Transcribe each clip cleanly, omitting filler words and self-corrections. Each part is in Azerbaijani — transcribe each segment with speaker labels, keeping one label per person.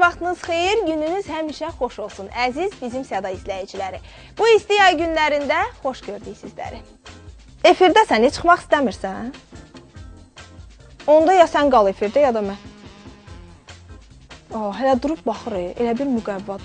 Speaker 1: vaxtınız xeyir, gününüz həmişə xoş olsun, əziz bizim Səda izləyiciləri. Bu isti yay günlərində xoş gördük sizləri. Efirdəsən, heç çıxmaq istəmirsən? Onda ya sən qal efirdə, ya da mən. Hələ durub baxır, elə bir müqəvvad.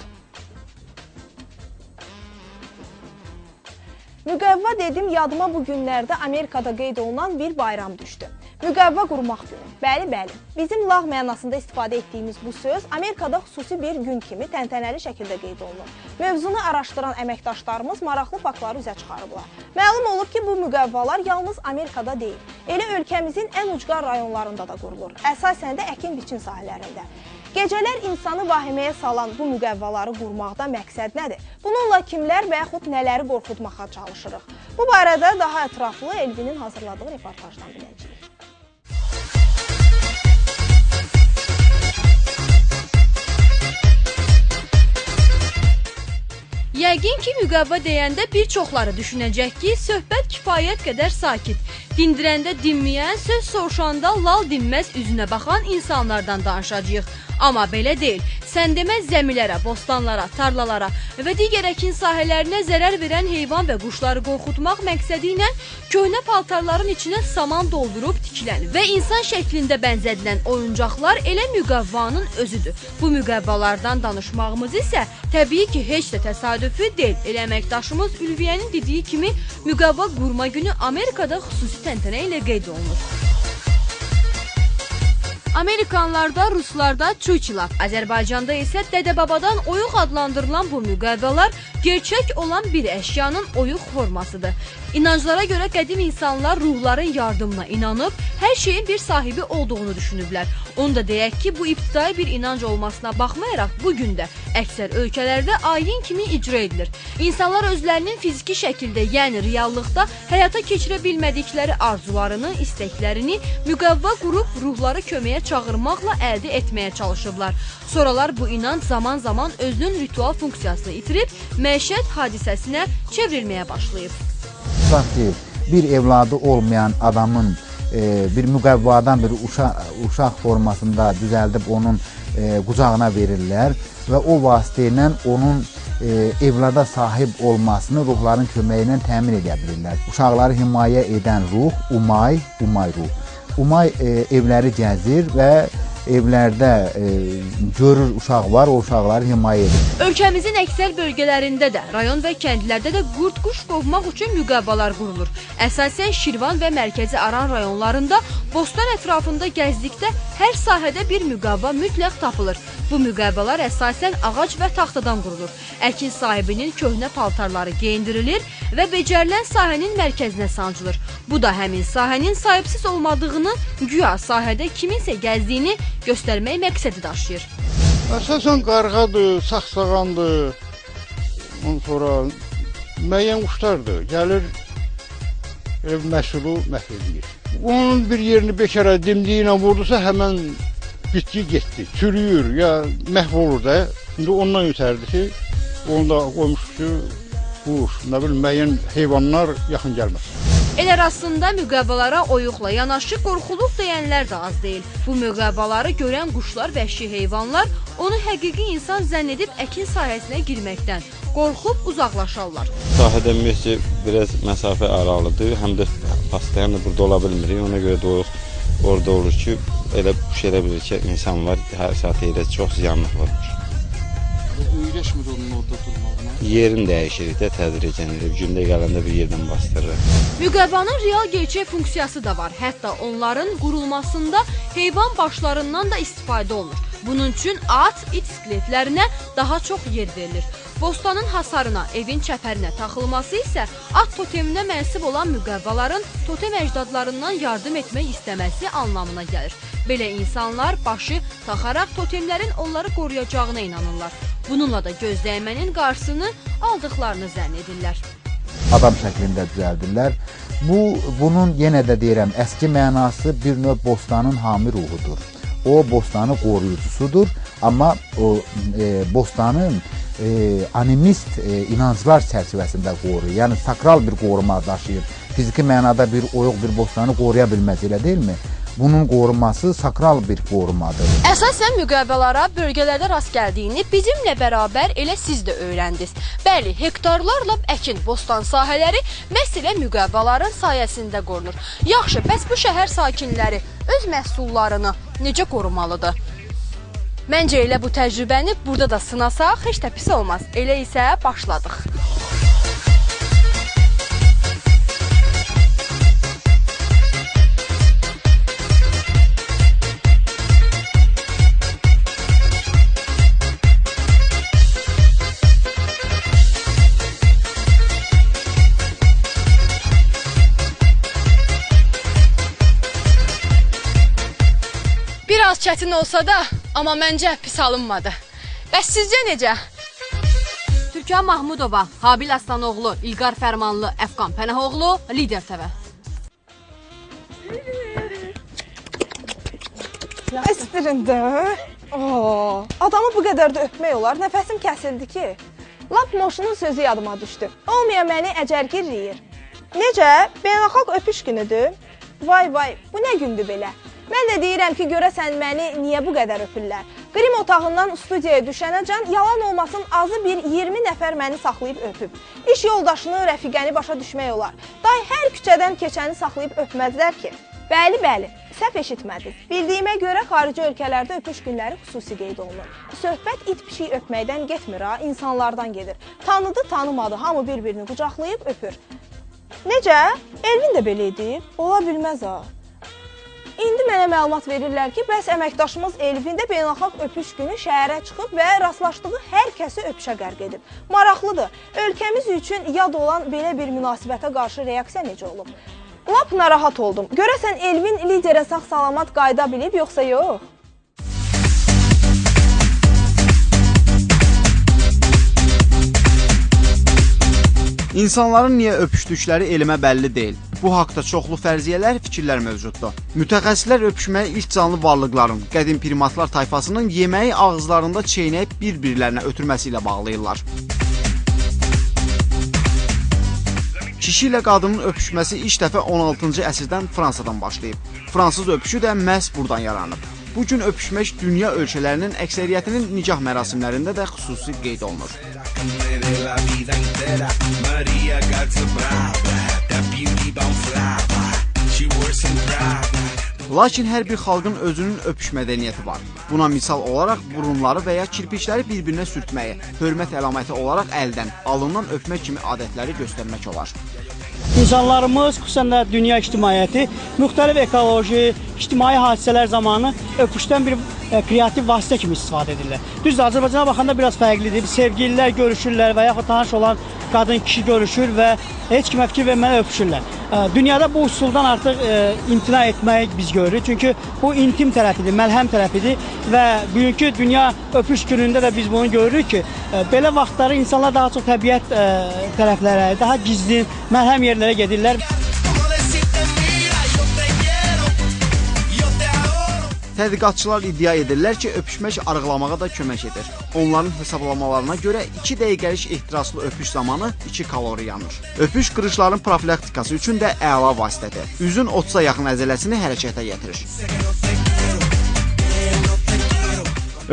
Speaker 1: Müqəvva dedim, yadıma bu günlərdə Amerikada qeyd olunan bir bayram düşdü. Müqəvva qurmaq günü. Bəli. Bizim lağ mənasında istifadə etdiyimiz bu söz Amerikada xüsusi bir gün kimi təntənəli şəkildə qeyd olunur. Mövzunu araşdıran əməkdaşlarımız maraqlı faktları üzə çıxarıblar. Məlum olub ki, bu müqəvvalar yalnız Amerikada deyil, elə ölkəmizin ən ucqar rayonlarında da qurulur. Əsasən də əkin-biçin sahələrində. Gecələr insanı vahiməyə salan bu müqəvvaları qurmaqda məqsəd nədir? Bununla kimlər və yaxud nələri qorxutmağa çalışırıq? Bu barədə daha ətraflı Elvinin hazırladığı reportajdan biləcəyik.
Speaker 2: Yəqin ki, müqəvva deyəndə bir çoxları düşünəcək ki, söhbət kifayət qədər sakit. Dindirəndə dinməyən, söz soruşanda lal dinməz üzünə baxan insanlardan danışacağıq. Amma belə deyil. Sən deməz zəmilərə, bostanlara, tarlalara və digər əkin sahələrinə zərər verən heyvan və quşları qorxutmaq məqsədi ilə köhnə paltarların içinə saman doldurub tikilən və insan şəklində bənzədilən oyuncaqlar elə müqəvvanın özüdür. Bu müqəvvalardan danışmağımız isə təbii ki, heç də təsadüfi deyil. Elə əməkdaşımız Ülviyyənin dediyi kimi müqəvva qurma günü Amerikada xüsusi təntənə ilə qeyd olunur. Amerikanlarda, Ruslarda çuçila, Azərbaycanda isə dədə-babadan oyuq adlandırılan bu müqəvvalar gerçək olan bir əşyanın oyuq formasıdır. İnanclara görə qədim insanlar ruhların yardımına inanıb, hər şeyin bir sahibi olduğunu düşünüblər. Onu da deyək ki, bu ibtidai bir inanc olmasına baxmayaraq, bugün də əksər ölkələrdə ayin kimi icra edilir. İnsanlar özlərinin fiziki şəkildə, yəni reallıqda həyata keçirə bilmədikləri arzularını, istəklərini müqəvva qurub ruhları köməyə çağırmaqla əldə etməyə çalışıblar. Sonralar bu inanc zaman-zaman özünün ritual funksiyasını itirib, məişət hadisəsinə çevrilməyə başlayıb.
Speaker 3: Tutaq ki, bir evladı olmayan adamın bir müqəvvadan bir uşaq formasında düzəldib onun qucağına verirlər və o vasitə ilə onun evlada sahib olmasını ruhların köməyi ilə təmin edə bilirlər. Uşaqları himayə edən ruh, umay ruh. Umay evləri gəzir və evlərdə görür uşaq var, o uşaqları himayə edir.
Speaker 2: Ölkəmizin əksər bölgələrində də, rayon və kəndlərdə də qurd-quş qovmaq üçün müqəvvalar qurulur. Əsasən Şirvan və mərkəzi Aran rayonlarında bostan ətrafında gəzdikdə hər sahədə bir müqəvva mütləq tapılır. Bu müqəvvalar əsasən ağac və taxtadan qurulur. Əkin sahibinin köhnə paltarları geyindirilir və becərilən sahənin mərkəzinə sancılır. Bu da həmin sahənin sahibsiz olmadığını, güya sahədə kiminsə gəzdiyini göstərmək məqsədi daşıyır.
Speaker 4: Əsasən qarğadır, saxsağandır, ondan sonra müəyyən quşlardır, gəlir ev məhsulu məhv edir. Onun bir yerini beşərə dimdiyi ilə vurdusa həmən bitki getdi, çürüyür ya məhv olur da. İndi ondan ötərdi ki, onu da qoymuşdur ki, quş, nə bilim, müəyyən heyvanlar yaxın gəlməsin.
Speaker 2: Elə rastında müqəvvalara oyuqla yanaşı qorxuluq deyənlər də az deyil. Bu müqəvvaları görən quşlar, vəhşi heyvanlar onu həqiqi insan zənn edib əkin sahəsinə girməkdən qorxub uzaqlaşarlar.
Speaker 5: Sahədən məhcə biraz məsafə aralıdır, həm də pastayan da burada ola bilmirik. Ona görə də orada olur ki, elə elə bilir ki, insan var, hər saat elə çox ziyanlıq varmış.
Speaker 4: Öyrəşmir onun orada durmağına?
Speaker 5: Yerin dəyişir də tədricən elə, gündə gələndə bir yerdən bastırır.
Speaker 2: Müqəvvanın real gerçək funksiyası da var. Hətta onların qurulmasında heyvan başlarından da istifadə olunur. Bunun üçün at, it skeletlərinə daha çox yer verilir. Bostanın hasarına, evin çəpərinə taxılması isə at toteminə mənsub olan müqəvvaların totem əcdadlarından yardım etmək istəməsi anlamına gəlir. Belə insanlar başı taxaraq totemlərin onları qoruyacağına inanırlar. Bununla da gözdəymənin qarşısını aldıqlarını zənn edirlər.
Speaker 3: Adam şəklində düzəldirlər. Bunun yenə də deyirəm, əski mənası bir növ bostanın hami ruhudur. O bostanın qoruyucusudur, amma o bostanın animist inanclar çərçivəsində qoruyur. Yəni sakral bir qoruma daşıyır. Fiziki mənada bir oyuq bir bostanı qoruya bilməz, elə deyilmi? bunun qorunması sakral bir qorumadır.
Speaker 2: Əsasən müqavilələrə bölgələrdə rast gəldiyini bizimlə bərabər elə siz də öyrəndiniz. Bəli, hektarlarla əkin, bostan sahələri məhz elə müqavilələrin sayəsində qorunur. Yaxşı, bəs bu şəhər sakinləri öz məhsullarını necə qorumalıdır? Məncə elə bu təcrübəni burada da sınasaq heç də pis olmaz. Elə isə başladıq. Biraz çətin olsa da, amma məncə pis alınmadı. Bəs sizcə necə? Türkan Mahmudova, Habil Aslanoğlu, İlqar Fərmanlı, Əfqan Pənahoğlu, Lider TV.
Speaker 1: İstirin də. Adamı bu qədər də öpmək olar. Nəfəsim kəsildi ki. Lap Moşunun sözü yadıma düşdü. Olmayan məni əcərgirləyir. Necə? Beynəlxalq öpüş günüdür. Vay vay, bu nə gündür belə? Mən də deyirəm ki, görəsən məni niyə bu qədər öpürlər? Qrim otağından studiyaya düşənəcən yalan olmasın azı bir 20 nəfər məni saxlayıb öpüb. İş yoldaşını, rəfiqəni başa düşmək olar. Day hər küçədən keçəni saxlayıb öpməzlər ki. Bəli, bəli, səhv eşitmədiniz. Bildiyimə görə xarici ölkələrdə öpüş günləri xüsusi qeyd olunur. Söhbət it-pişik öpməkdən getmir ha, insanlardan gedir. Tanıdı, tanımadı, hamı bir-birini qucaqlayıb öpür. Necə? Elvin də belə idi? Ola bilməz ha. İndi mənə məlumat verirlər ki, bəs əməkdaşımız Elvin də beynəlxalq öpüş günü şəhərə çıxıb və rastlaşdığı hər kəsi öpüşə qərq edib. Maraqlıdır, ölkəmiz üçün yad olan belə bir münasibətə qarşı reaksiya necə olub? Lap narahat oldum. Görəsən Elvin liderə sağ-salamat qayıda bilib, yoxsa yox?
Speaker 6: İnsanların niyə öpüşdükləri elmə bəlli deyil. Bu haqda çoxlu fərziyyələr, fikirlər mövcuddur. Mütəxəssislər öpüşməyi ilk canlı varlıqların, qədim primatlar tayfasının yeməyi ağızlarında çeynəyib bir-birlərinə ötürməsi ilə bağlayırlar. Kişi ilə qadının öpüşməsi ilk dəfə 16-cı əsrdən Fransadan başlayıb. Fransız öpüşü də məhz buradan yaranıb. Bu gün öpüşmək dünya ölkələrinin əksəriyyətinin nikah mərasimlərində də xüsusi qeyd olunur. Lakin hər bir xalqın özünün öpüş mədəniyyəti var. Buna misal olaraq burunları və ya kirpikləri bir-birinə sürtməyi, hörmət əlaməti olaraq əldən, alından öpmək kimi adətləri göstərmək olar.
Speaker 7: İnsanlarımız, xüsusən də dünya ictimaiyyəti müxtəlif ekoloji, ictimai hadisələr zamanı öpüşdən bir kreativ vasitə kimi istifadə edirlər. Düzdür, Azərbaycana baxanda biraz fərqlidir. Sevgililər görüşürlər və yaxud tanış olan qadın kişi görüşür və heç kimə fikir vermədən öpüşürlər. Dünyada bu üsuldan artıq imtina etmək biz görürük. Çünki bu intim tərəfidir, məlhəm tərəfidir və bugünkü dünya öpüş günündə də biz bunu görürük ki, belə vaxtları insanlar daha çox təbiət tərəflərə, daha gizli, məlhəm yerlərə gedirlər.
Speaker 6: Tədqiqatçılar iddia edirlər ki, öpüşmək arıqlamağa da kömək edir. Onların hesablamalarına görə 2 dəqiqəlik ehtiraslı öpüş zamanı 2 kalori yanır. Öpüş qırışların profilaktikası üçün də əla vasitədir. Üzün 30-a yaxın əzələsini hərəkətə gətirir.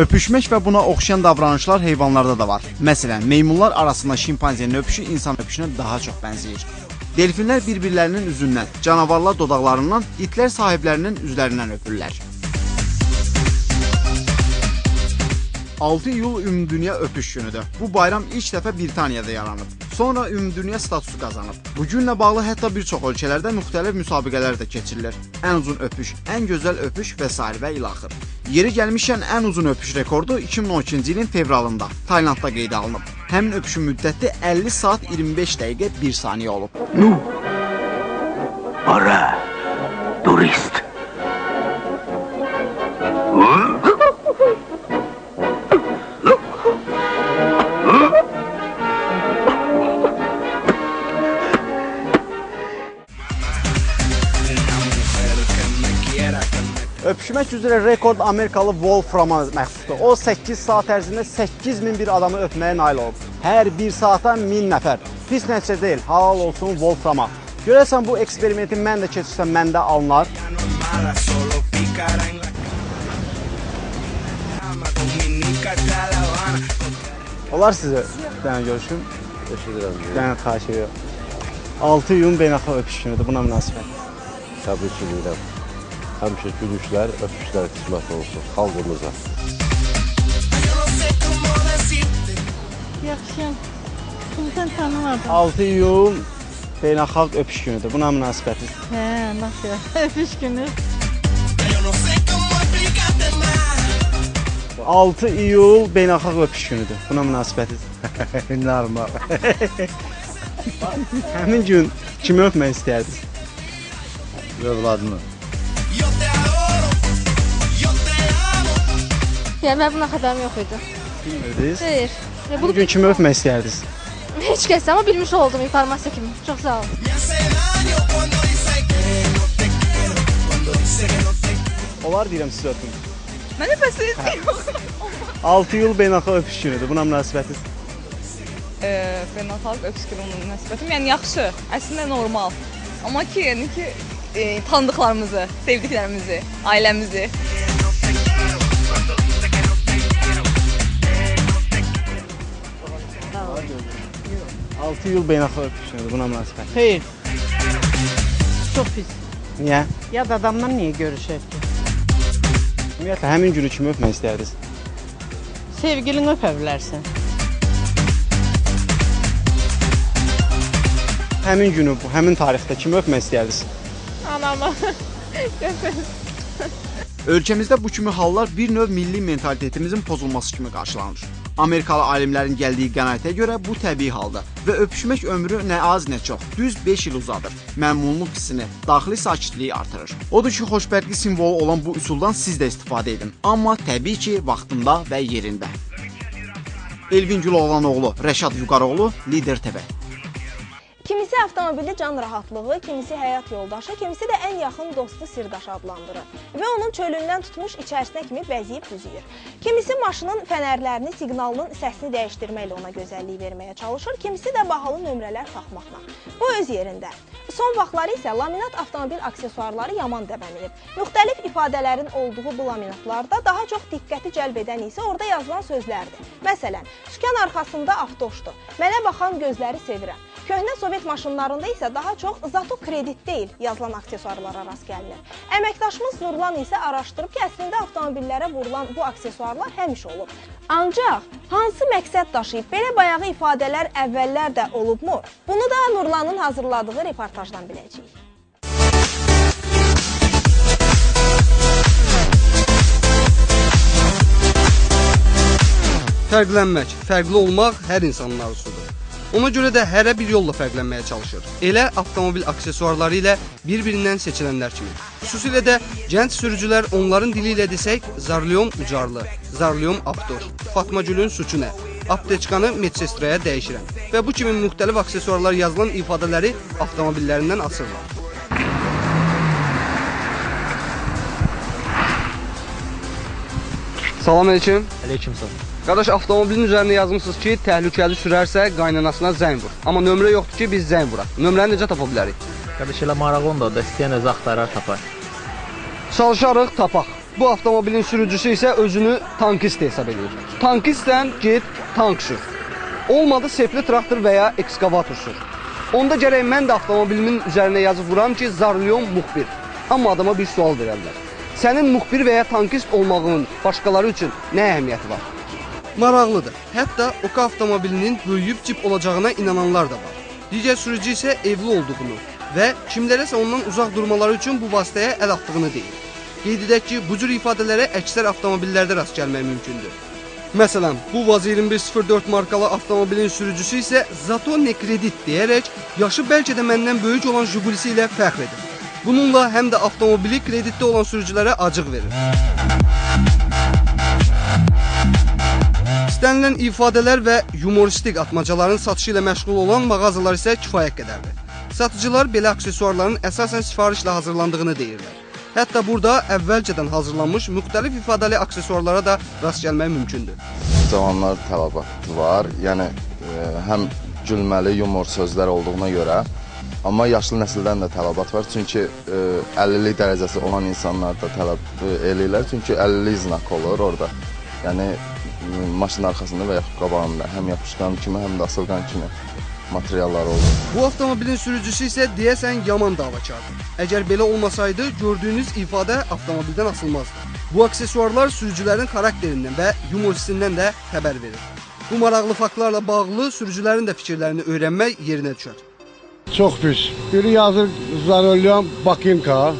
Speaker 6: Öpüşmək və buna oxşayan davranışlar heyvanlarda da var. Məsələn, meymunlar arasında şimpanzenin öpüşü insan öpüşünə daha çox bənzəyir. Delfinlər bir-birlərinin üzündən, canavarlar dodaqlarından, itlər sahiblərinin üzlərindən öpürlər. 6 iyul Ümumdünya Öpüş günüdür. Bu bayram ilk dəfə Britaniyada yaranıb. Sonra Ümumdünya statusu qazanıb. Bu günlə bağlı hətta bir çox ölkələrdə müxtəlif müsabiqələr də keçirilir. Ən uzun öpüş, ən gözəl öpüş və s. və ilaxır. Yeri gəlmişkən ən uzun öpüş rekordu 2012-ci ilin fevralında Taylandda qeydə alınıb. Həmin öpüşün müddəti 50 saat 25 dəqiqə 1 saniyə olub.
Speaker 8: Ara, turist.
Speaker 6: Öpüşmək üzrə rekord Amerikalı Wolframa məxsusdur. O 8 saat ərzində 8000 bir adamı öpməyə nail olub. Hər 1 saata 1000 nəfər. Pis nəticə deyil, halal olsun Wolframa. Görəsən bu eksperimenti mən də keçirsəm məndə alınar.
Speaker 9: bala, solo picará en la cama, comunícate a La Habana.
Speaker 7: Olar sizə bir dənə görüşüm.
Speaker 10: Teşekkür ederim.
Speaker 7: Bir dənə xahiş edirəm. 6 iyun beynəlxalq öpüş günüdür. Buna münasibət.
Speaker 10: Təbrik edirəm. Həmişə gülüşlər, öpüşlər qismət olsun xalqımıza.
Speaker 11: Yaxşıyam. Sizdən tanımadım.
Speaker 7: 6 iyun beynəlxalq öpüş günüdür. Buna münasibətiz.
Speaker 11: Hə, nasıl? Öpüş günü.
Speaker 7: 6 iyul beynəlxalq öpüş günüdür. Buna münasibətiz.
Speaker 3: Normal.
Speaker 7: Həmin gün kimi öpmək istərdiniz?
Speaker 3: Övladımı.
Speaker 11: Ya mən buna xəbərim yox idi.
Speaker 7: Bilmirdiniz?
Speaker 11: Xeyr.
Speaker 7: Bu gün kimi öpmək istərdiniz?
Speaker 11: Heç kəs, amma bilmiş oldum informasiya kimi. Çox sağ olun.
Speaker 7: Olar deyirəm siz öpün.
Speaker 1: Mən öpəsiz.
Speaker 7: 6 iyul beynəlxalq öpüş günüdür. Buna münasibətiz?
Speaker 12: Beynəlxalq öpüş günü münasibətim, yəni yaxşı, əslində normal. Amma ki, yəni ki, tanıdıqlarımızı, sevdiklərimizi, ailəmizi.
Speaker 7: Altı yıl beynəlxalq öpüş günüdür. Buna münasibət.
Speaker 13: Xeyr. Çox pis.
Speaker 7: Niyə?
Speaker 13: Yad adamla niyə görüşək ki?
Speaker 7: Ümumiyyətlə, həmin günü kimi öpmək istərdiniz?
Speaker 13: Sevgilini öpə bilərsən.
Speaker 7: Həmin günü, həmin tarixdə kimi öpmək istərdiniz?
Speaker 12: Anamı.
Speaker 6: Ölkəmizdə bu kimi hallar bir növ milli mentalitetimizin pozulması kimi qarşılanır. Amerikalı alimlərin gəldiyi qənaətə görə bu təbii haldır və öpüşmək ömrü nə az nə çox, düz 5 il uzadır. Məmnunluq hissini, daxili sakitliyi artırır. Odur ki, xoşbəxtlik simvolu olan bu üsuldan siz də istifadə edin. Amma təbii ki, vaxtında və yerində. Elvin Güloğlanoğlu, Rəşad Vüqaroğlu, Lider TV.
Speaker 1: Kimisi avtomobili can rahatlığı, kimisi həyat yoldaşı, kimisi də ən yaxın dostu sirdaşı adlandırır və onun çölündən tutmuş içərisinə kimi bəziyib düzüyür. Kimisi maşının fənərlərini, siqnalının səsini dəyişdirməklə ona gözəllik verməyə çalışır, kimisi də bahalı nömrələr taxmaqla. Bu öz yerində. Son vaxtları isə laminat avtomobil aksesuarları yaman dəbənilib. Müxtəlif ifadələrin olduğu bu laminatlarda daha çox diqqəti cəlb edən isə orada yazılan sözlərdir. Məsələn, sükan arxasında avtoşdur, mənə baxan gözləri sevirəm. Köhnə Sovet maşınlarında isə daha çox Zato kredit deyil yazılan aksesuarlara rast gəlinir. Əməkdaşımız Nurlan isə araşdırıb ki, əslində avtomobillərə vurulan bu aksesuarlar həmişə olub. Ancaq hansı məqsəd daşıyıb belə bayağı ifadələr əvvəllər də olubmu? Bunu da Nurlanın hazırladığı reportajdan biləcəyik.
Speaker 14: Fərqlənmək, fərqli olmaq hər insanın arzusudur. Ona görə də hərə bir yolla fərqlənməyə çalışır. Elə avtomobil aksesuarları ilə bir-birindən seçilənlər kimi. Xüsusilə də gənc sürücülər onların dili ilə desək, Zarlyom Ucarlı, Zarlyom Abdoş, Fatma Gülün suçu nə, apteçkanı medsestraya dəyişirəm və bu kimi müxtəlif aksesuarlar yazılan ifadələri avtomobillərindən asırlar. Salam aleyküm.
Speaker 15: Aleyküm salam.
Speaker 14: Qardaş, avtomobilin üzərində yazmışsınız ki, təhlükəli sürərsə qaynanasına zəng vur. Amma nömrə yoxdur ki, biz zəng vuraq. Nömrəni necə tapa bilərik?
Speaker 15: Qardaş, elə maraq onda da istəyən özü axtarar tapar.
Speaker 14: Çalışarıq, tapaq. Bu avtomobilin sürücüsü isə özünü tankist hesab edir. Tankistdən get tank sür. Olmadı sefli traktor və ya ekskavator sür. Onda gərək mən də avtomobilimin üzərinə yazıb vuram ki, Zarlyom muxbir. Amma adama bir sual verərlər. Sənin muxbir və ya tankist olmağının başqaları üçün nə əhəmiyyəti var? Maraqlıdır. Hətta Oka avtomobilinin böyüyüb cip olacağına inananlar da var. Digər sürücü isə evli olduğunu və kimlərəsə ondan uzaq durmaları üçün bu vasitəyə əl atdığını deyir. Qeyd edək ki, bu cür ifadələrə əksər avtomobillərdə rast gəlmək mümkündür. Məsələn, bu Vaz 2104 markalı avtomobilin sürücüsü isə Zato ne kredit deyərək yaşı bəlkə də məndən böyük olan Jigulisi ilə fəxr edir. Bununla həm də avtomobili kreditdə olan sürücülərə acıq verir. İstənilən ifadələr və yumoristik atmacaların satışı ilə məşğul olan mağazalar isə kifayət qədərdir. Satıcılar belə aksesuarların əsasən sifarişlə hazırlandığını deyirlər. Hətta burada əvvəlcədən hazırlanmış müxtəlif ifadəli aksesuarlara da rast gəlmək mümkündür.
Speaker 16: Cavanlar tələbatı var, yəni həm gülməli, yumor sözlər olduğuna görə Amma yaşlı nəsildən də tələbat var. Çünki 50-lik dərəcəsi olan insanlar da tələb eləyirlər. Çünki 50-lik znak olur orada. Yəni maşın arxasında və yaxud qabağında həm yapışqan kimi, həm də asılqan kimi materiallar olur.
Speaker 14: Bu avtomobilin sürücüsü isə deyəsən yaman davakardır. Əgər belə olmasaydı, gördüyünüz ifadə avtomobildən asılmazdı. Bu aksesuarlar sürücülərin xarakterindən və yumor hissindən də xəbər verir. Bu maraqlı faktlarla bağlı sürücülərin də fikirlərini öyrənmək yerinə düşər.
Speaker 17: Çox pis. Biri yazır Zarolyam Bakinka,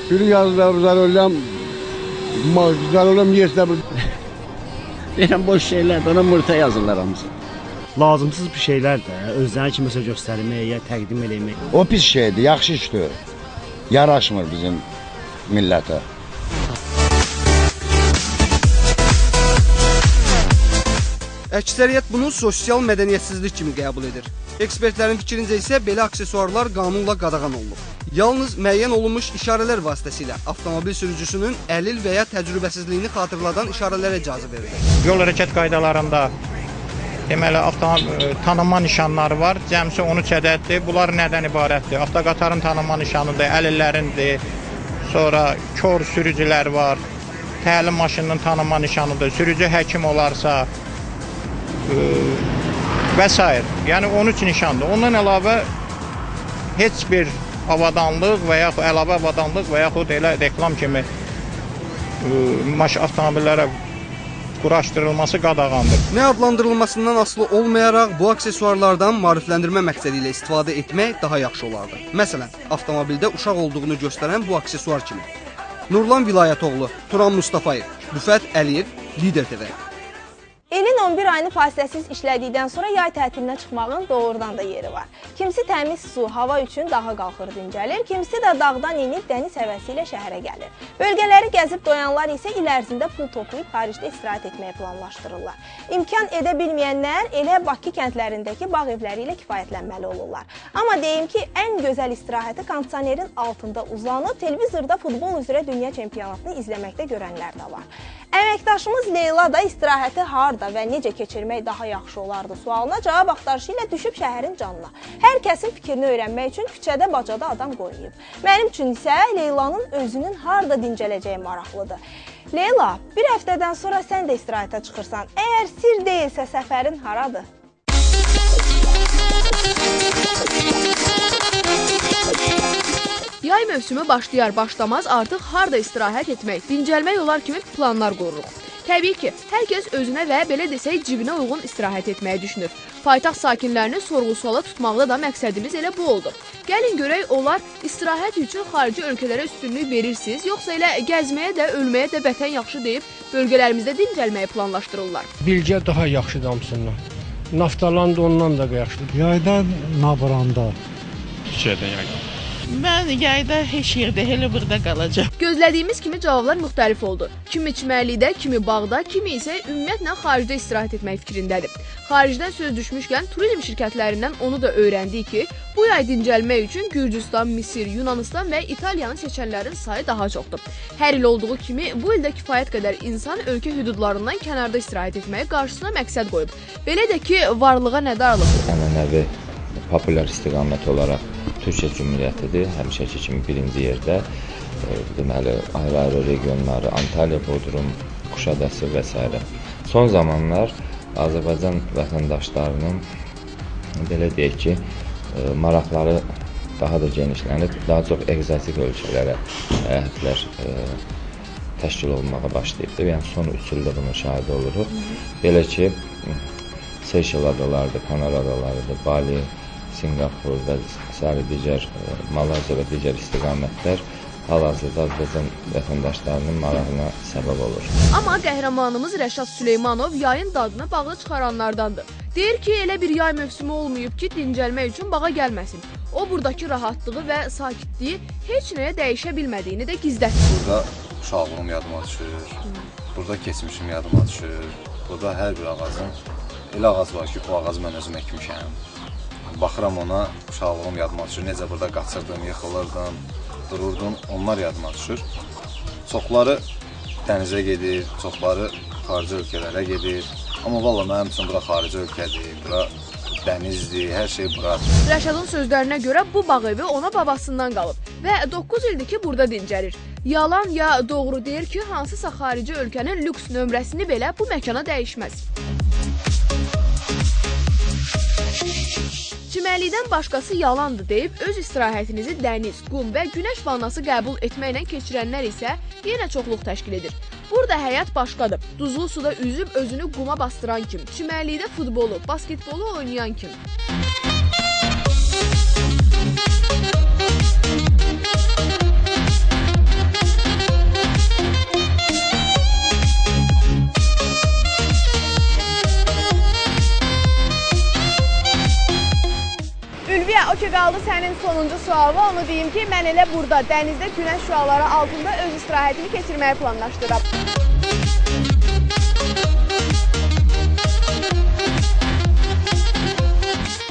Speaker 17: biri yazır Zarolyam Yesdə.
Speaker 18: Deyirəm, boş şeylər də ona mırta yazırlar hamısı.
Speaker 7: Lazımsız bir şeylər də özlərini kimisə göstərmək, ya təqdim eləmək.
Speaker 19: O pis şeydir, yaxşı işdir. Yaraşmır bizim millətə.
Speaker 14: Əksəriyyət bunu sosial mədəniyyətsizlik kimi qəbul edir. Ekspertlərin fikrincə isə belə aksesuarlar qanunla qadağan olunub. Yalnız müəyyən olunmuş işarələr vasitəsilə avtomobil sürücüsünün əlil və ya təcrübəsizliyini xatırladan işarələrə icazə verilir.
Speaker 20: Yol hərəkət qaydalarında deməli tanınma nişanları var. Cəmsi 13 ədəddir. Bunlar nədən ibarətdir? Avtoqatarın tanınma nişanıdır, əlillərindir. Sonra kör sürücülər var. Təlim maşınının tanınma nişanıdır. Sürücü həkim olarsa və s. Yəni 13 nişandır. Ondan əlavə heç bir avadanlıq və yaxud əlavə avadanlıq və yaxud elə reklam kimi avtomobillərə quraşdırılması qadağandır.
Speaker 14: Nə adlandırılmasından asılı olmayaraq bu aksesuarlardan maarifləndirmə məqsədi ilə istifadə etmək daha yaxşı olardı. Məsələn, avtomobildə uşaq olduğunu göstərən bu aksesuar kimi. Nurlan Vilayətoğlu, Turan Mustafayev, Rüfət Əliyev, Lider TV.
Speaker 1: İlin 11 ayını fasiləsiz işlədikdən sonra yay tətilinə çıxmağın doğrudan da yeri var. Kimisi təmiz su, hava üçün dağa qalxır dincəlir, kimisi də dağdan enib dəniz həvəsi ilə şəhərə gəlir. Bölgələri gəzib doyanlar isə il ərzində pul toplayıb xaricdə istirahət etməyə planlaşdırırlar. İmkan edə bilməyənlər elə Bakı kəndlərindəki bağ evləri ilə kifayətlənməli olurlar. Amma deyim ki, ən gözəl istirahəti kondisionerin altında uzanıb, televizorda futbol üzrə dünya çempionatını izləməkdə görənlər də var. Əməkdaşımız Leyla da istirahəti harda və necə keçirmək daha yaxşı olardı sualına cavab axtarışı ilə düşüb şəhərin canına. Hər kəsin fikrini öyrənmək üçün küçədə bacada adam qoymayıb. Mənim üçün isə Leylanın özünün harda dincələcəyi maraqlıdır. Leyla, bir həftədən sonra sən də istirahətə çıxırsan. Əgər sir deyilsə səfərin haradır?
Speaker 2: Yay mövsümü başlayar-başlamaz artıq harda istirahət etmək, dincəlmək olar kimi planlar qururuq. Təbii ki, hər kəs özünə və belə desək cibinə uyğun istirahət etməyi düşünür. Paytaxt sakinlərini sorğu-suala tutmaqda da məqsədimiz elə bu oldu. Gəlin görək, onlar istirahət üçün xarici ölkələrə üstünlük verirsiniz, yoxsa elə gəzməyə də, ölməyə də vətən yaxşı deyib bölgələrimizdə dincəlməyi planlaşdırırlar.
Speaker 17: Bilgə daha yaxşıdır hamısından. Naftalan da ondan da yaxşıdır. Yayda Nabranda.
Speaker 20: Türkiyədən yayda.
Speaker 13: Mən yayda heç yerdə, elə burada qalacaq.
Speaker 2: Gözlədiyimiz kimi cavablar müxtəlif oldu. Kimi çimərlikdə, kimi bağda, kimi isə ümumiyyətlə xaricdə istirahət etmək fikrindədir. Xaricdən söz düşmüşkən turizm şirkətlərindən onu da öyrəndik ki, bu yay dincəlmək üçün Gürcüstan, Misir, Yunanistan və İtaliyanı seçənlərin sayı daha çoxdur. Hər il olduğu kimi bu ildə kifayət qədər insan ölkə hüdudlarından kənarda istirahət etməyi qarşısına məqsəd qoyub. Belə də ki, varlığa nədarlıq.
Speaker 21: Ənənəvi populyar istiqamət olaraq Türkiyə Cümhuriyyətidir, həmişəki kimi birinci yerdə. Deməli, ayrı-ayrı regionları, Antalya, Bodrum, Kuşadası və s. Son zamanlar Azərbaycan vətəndaşlarının, belə deyək ki, maraqları daha da genişlənib, daha çox egzotik ölkələrə səyahətlər təşkil olunmağa başlayıbdır. Yəni, son 3 ildə bunun şahidi oluruq. Belə ki, Seyşel adalarıdır, Kanar adalarıdır, Bali, Singapur və digər Malayziya və digər istiqamətlər hal-hazırda Azərbaycan vətəndaşlarının marağına səbəb olur.
Speaker 2: Amma qəhrəmanımız Rəşad Süleymanov yayın dadını bağlı çıxaranlardandır. Deyir ki, elə bir yay mövsümü olmayıb ki, dincəlmək üçün bağa gəlməsin. O, buradakı rahatlığı və sakitliyi heç nəyə dəyişə bilmədiyini də gizlətdir.
Speaker 22: Burada uşaqlığım yadıma düşür, burada keçmişim yadıma düşür. Burada hər bir ağacın, elə ağac var ki, bu ağacı mən özüm əkmişəm. Baxıram ona, uşaqlığım yadıma düşür, necə burada qaçırdım, yıxılırdım, dururdum, onlar yadıma düşür. Çoxları dənizə gedir, çoxları xarici ölkələrə gedir. Amma valla mənim üçün bura xarici ölkədir, bura dənizdir, hər şey buradır.
Speaker 2: Rəşadın sözlərinə görə bu bağ evi ona babasından qalıb və 9 ildir ki, burada dincəlir. Yalan ya doğru deyir ki, hansısa xarici ölkənin lüks nömrəsini belə bu məkana dəyişməz. Çimərlikdən başqası yalandır deyib, öz istirahətinizi dəniz, qum və günəş vannası qəbul etməklə keçirənlər isə yenə çoxluq təşkil edir. Burada həyat başqadır. Duzlu suda üzüb özünü quma bastıran kim, çimərlikdə futbolu, basketbolu oynayan kim.
Speaker 1: Ülviyə, o ki qaldı sənin sonuncu sualı. Onu deyim ki, mən elə burada, dənizdə günəş şüaları altında öz istirahətimi keçirməyi planlaşdırıram.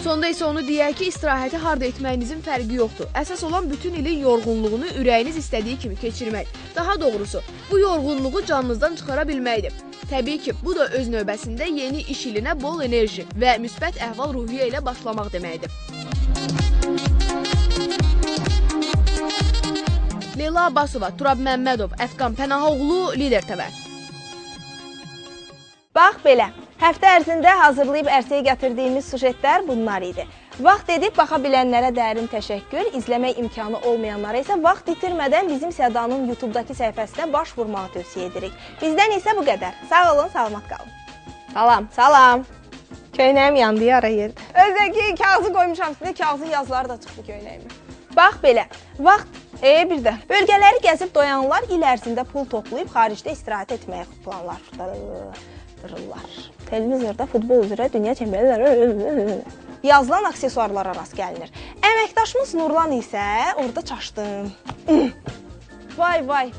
Speaker 2: Sonda isə onu deyək ki, istirahəti harda etməyinizin fərqi yoxdur. Əsas olan bütün ilin yorğunluğunu ürəyiniz istədiyi kimi keçirmək. Daha doğrusu, bu yorğunluğu canınızdan çıxara bilməkdir. Təbii ki, bu da öz növbəsində yeni iş ilinə bol enerji və müsbət əhval-ruhiyyə ilə başlamaq deməkdir. Leyla Abbasova, Turab Məmmədov, Əfqan Pənahoğlu, Lider TV.
Speaker 1: Bax belə, həftə ərzində hazırlayıb ərsəyə gətirdiyimiz sujetlər bunlar idi. Vaxt edib baxa bilənlərə dərin təşəkkür, izləmək imkanı olmayanlara isə vaxt itirmədən bizim Sədanın YouTube-dakı səhifəsinə baş vurmağı tövsiyə edirik. Bizdən isə bu qədər. Sağ olun, salamat qalın. Salam, salam. Köynəyim yandı, yara yerdə. Özəki kağızı qoymuşam sizə, kağızın yazıları da çıxdı köynəyimə. Bax belə, vaxt, bir də, bölgələri gəzib doyanlar il ərzində pul toplayıb xaricdə istirahət etməyə planlar. Televizorda futbol üzrə dünya çempionları yazılan aksesuarlara rast gəlinir. Əməkdaşımız Nurlan isə orada çaşdım. Vay vay.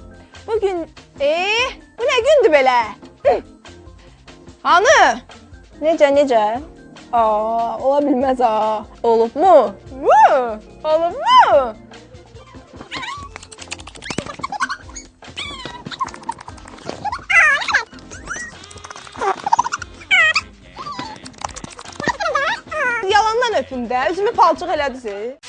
Speaker 1: Bugün bu nə gündür belə? Hanı? Necə? Ola bilməz ha. Olub mu? Olub mu? Yalandan öpüm də, üzümü palçıq elədiniz.